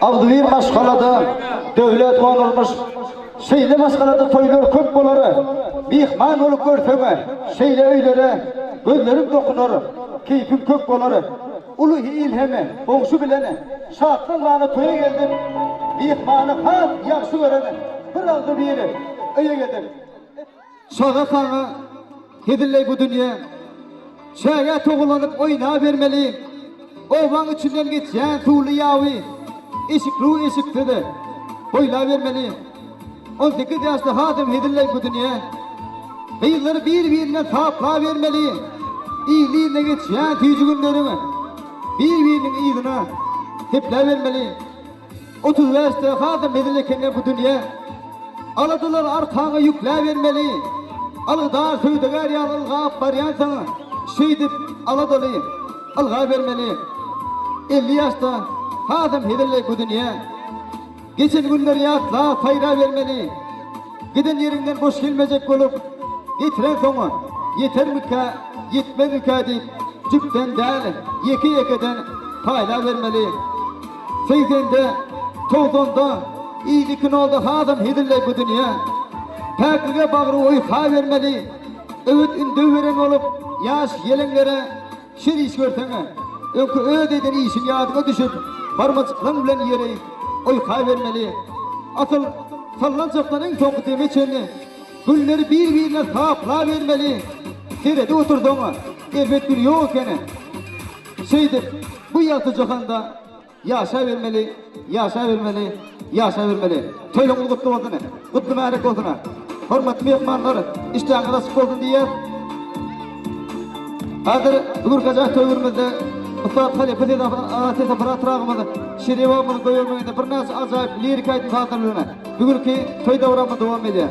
Avdivir maşgalada devlet konulmuş. Şeyle maşgalada toylar köp boları. Mihman olup görteme. Şeyle öylere gözlerim dokunar. Keyfim kök boları. Ulu ilheme, boğuşu bilene. Şahtınlağına toya geldim. Mihmanı hat yakşı görene. Bir aldı bir yere. Öye geldim. Şağa kanı hedilley bu dünya. Şağa toğulanıp oyna vermeli. Ovan içinden geçen tuğlu yavi. Eşik ruh eşikti de boyla vermeli. 18 yaşta hadım hedilley bu dünya. Yılları birbirinden tapla vermeli. İyiliğine geçen tüyücü günlerimi birbirinin iyiliğine tepla vermeli. 30 yaşta hadım hedilley bu dünya. Aladılar arkana yükle vermeli. Alıdar söydegar yan alga baryan sana. Şeydip aladılı alga vermeli. 50 yaşta hadım hedilley bu dünya. Geçen günler yatla fayra vermeli. Giden yerinden boş gelmeyecek olup getiren sonra yeter müka yetme müka deyip cüpten değil yeke yekeden payla vermeli. 80'de 90'da iyilikin oldu hadım hedilley bu dünya. Peklige bağrı oyha vermeli. Öğüt ündü veren olup yaş yelenlere şir iş görtene. Önkü ödeden işin yadına düşüp parmacıklan bilen yere oyha vermeli. Asıl sallancaktan en son demeçeni günleri birbirine tapla vermeli. Derede oturduğuma elbet bir yok gene. Şeydir bu yatı cihanda yaşa vermeli, yaşa vermeli, yaşa vermeli. Töylüğün kutlu olduğunu, kutlu mehrek olduğunu. Hormat mehmanları işte arkadaşlık oldun diye. Hazır bugün kaçak toyurmada Ustad Halife dedi ateşe bıraktırağımızı şirivamızı koyulmayında bir nasıl acayip lirik aydın hatırlığına. Bugünkü toy davramı devam ediyor.